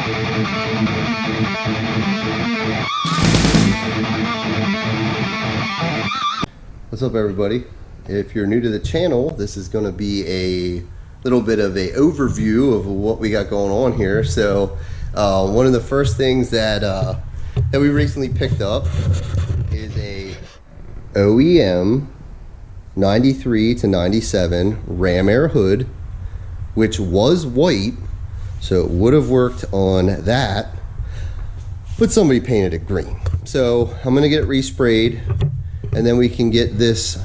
What's up, everybody? If you're new to the channel, this is going to be a little bit of an overview of what we got going on here. So one of the first things that we recently picked up is a OEM 93 to 97 Ram Air hood, which was white, so it would have worked on that, but somebody painted it green. So I'm gonna get it resprayed, and then we can get this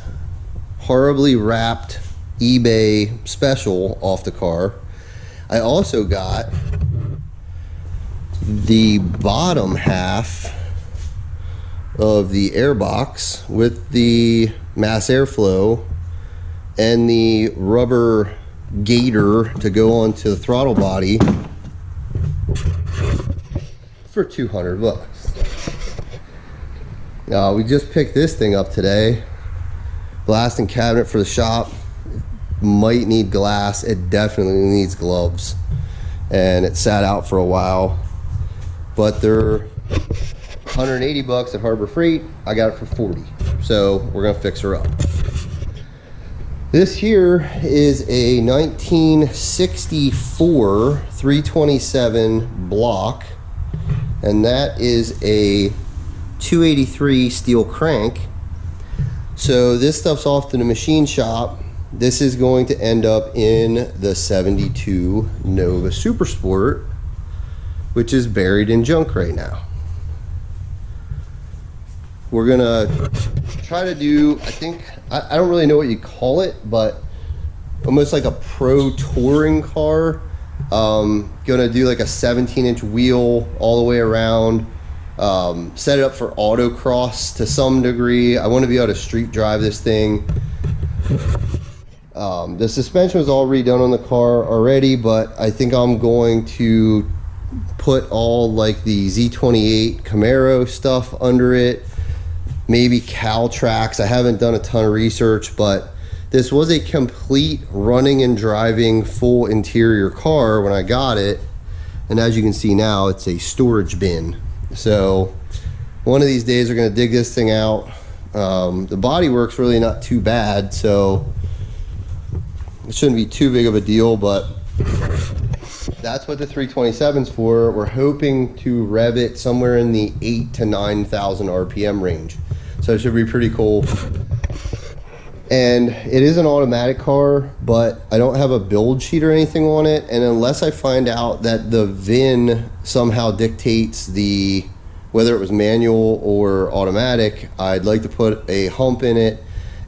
horribly wrapped eBay special off the car. I also got the bottom half of the airbox with the mass airflow and the rubber gator to go onto the throttle body for 200 bucks. We just picked this thing up today. Blasting cabinet for the shop. Might need glass. It definitely needs gloves. And it sat out for a while. But they're 180 bucks at Harbor Freight. I got it for 40. So we're gonna fix her up. This here is a 1964 327 block, and that is a 283 steel crank. So this stuff's off to the machine shop. This is going to end up in the 72 Nova Super Sport, which is buried in junk right now. We're gonna try to do, I think, I don't really know what you call it, but almost like a pro touring car. Gonna do like a 17-inch wheel all the way around. Set it up for autocross to some degree. I want to be able to street drive this thing. The suspension was all redone on the car already, but I think I'm going to put all like the Z28 Camaro stuff under it. Maybe Cal tracks. I haven't done a ton of research, but this was a complete running and driving full interior car when I got it. And as you can see now, it's a storage bin. So one of these days we're gonna dig this thing out. The body work's really not too bad, so it shouldn't be too big of a deal, but that's what the 327's for. We're hoping to rev it somewhere in the 8,000 to 9,000 RPM range. So it should be pretty cool. And it is an automatic car, but I don't have a build sheet or anything on it. And unless I find out that the VIN somehow dictates whether it was manual or automatic, I'd like to put a hump in it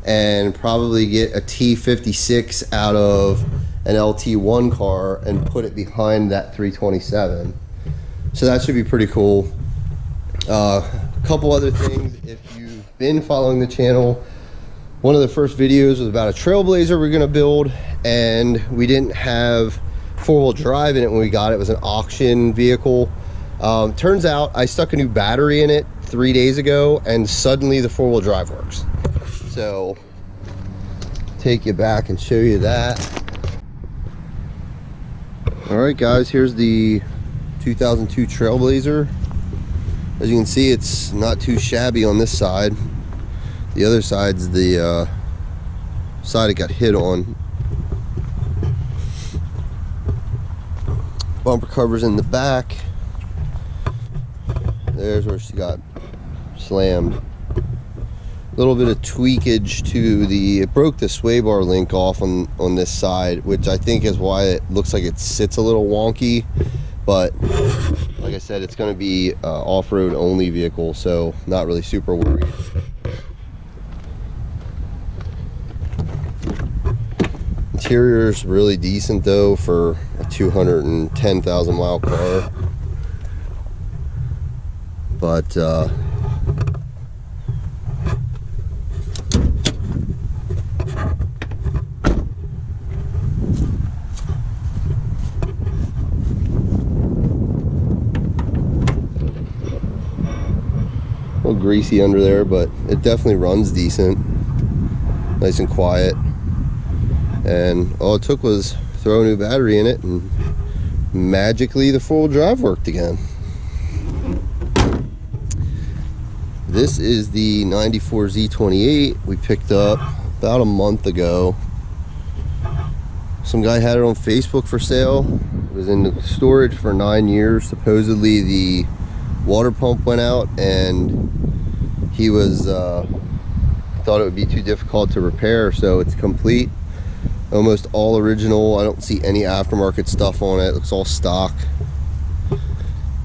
and probably get a T56 out of an LT1 car and put it behind that 327. So that should be pretty cool. A couple other things, if you've been following the channel, one of the first videos was about a Trailblazer we're gonna build, and we didn't have four-wheel drive in it when we got it. It was an auction vehicle. Turns out I stuck a new battery in it 3 days ago, and suddenly the four-wheel drive works. So take you back and show you that. All right, guys, here's the 2002 Trailblazer. As you can see, it's not too shabby on this side. The other side's the side it got hit on. Bumper covers in the back. There's where she got slammed. A little bit of tweakage to it broke the sway bar link off on this side, which I think is why it looks like it sits a little wonky. But like I said, it's going to be off-road only vehicle, so not really super worried. Interior's really decent though for a 210,000 mile car, but a little greasy under there, but it definitely runs decent, nice and quiet. And all it took was throw a new battery in it and magically the four-wheel drive worked again. This is the 94 Z28 we picked up about a month ago. Some guy had it on Facebook for sale. It was in storage for 9 years. Supposedly the water pump went out and he was thought it would be too difficult to repair, so it's complete, almost all original. I don't see any aftermarket stuff on it. It looks all stock.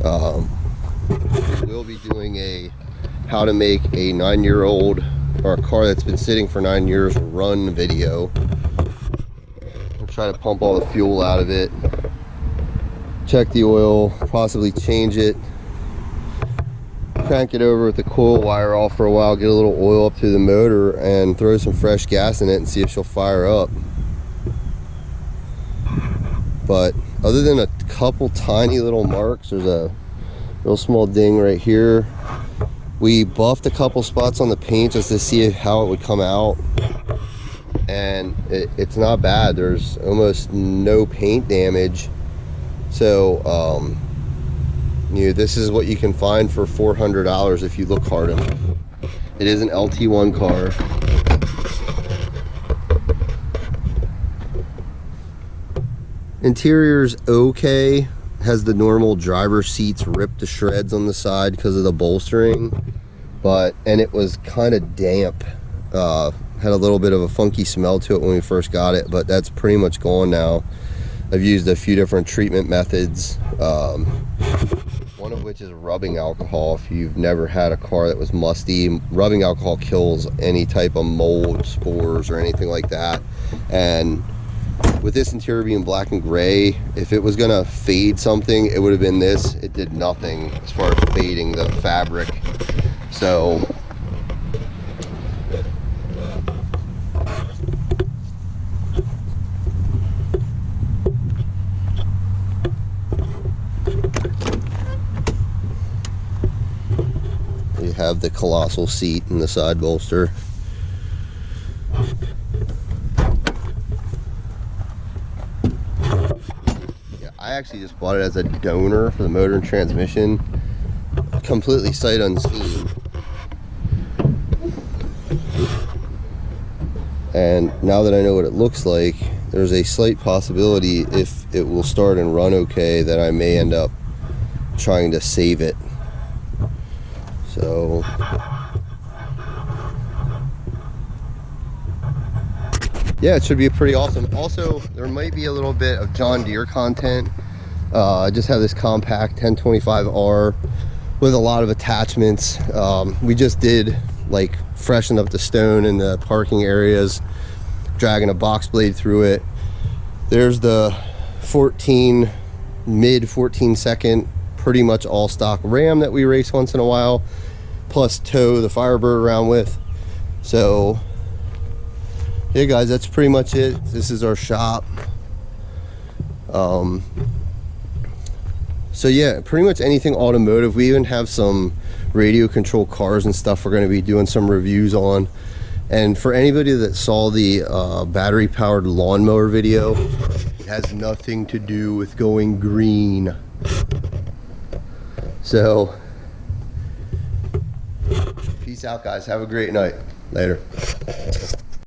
We'll be doing a how to make a 9-year-old or a car that's been sitting for 9 years run video. We'll try to pump all the fuel out of it, check the oil, possibly change it, crank it over with the coil wire off for a while, get a little oil up through the motor, and throw some fresh gas in it and see if she'll fire up. But other than a couple tiny little marks, there's a real small ding right here. We buffed a couple spots on the paint just to see how it would come out, and it's not bad. There's almost no paint damage. So you know, this is what you can find for $400 if you look hard enough. It is an LT1 car. Interior's okay. Has the normal driver seats ripped to shreds on the side because of the bolstering, and it was kind of damp. Had a little bit of a funky smell to it when we first got it, but that's pretty much gone now. I've used a few different treatment methods, one of which is rubbing alcohol. If you've never had a car that was musty, rubbing alcohol kills any type of mold, spores, or anything like that. And with this interior being black and gray, if it was gonna fade something, it would have been this. It did nothing as far as fading the fabric. So you have the colossal seat and the side bolster. I actually just bought it as a donor for the motor and transmission, completely sight unseen. And now that I know what it looks like, there's a slight possibility, if it will start and run okay, that I may end up trying to save it. So yeah, it should be pretty awesome. Also, there might be a little bit of John Deere content. I just have this compact 1025R with a lot of attachments. We just did like freshen up the stone in the parking areas, dragging a box blade through it. There's the mid 14 second, pretty much all stock Ram that we race once in a while, plus tow the Firebird around with. So yeah guys, that's pretty much it. This is our shop. So yeah, pretty much anything automotive. We even have some radio control cars and stuff we're going to be doing some reviews on. And for anybody that saw the battery powered lawnmower video, it has nothing to do with going green. So peace out guys, have a great night. Later.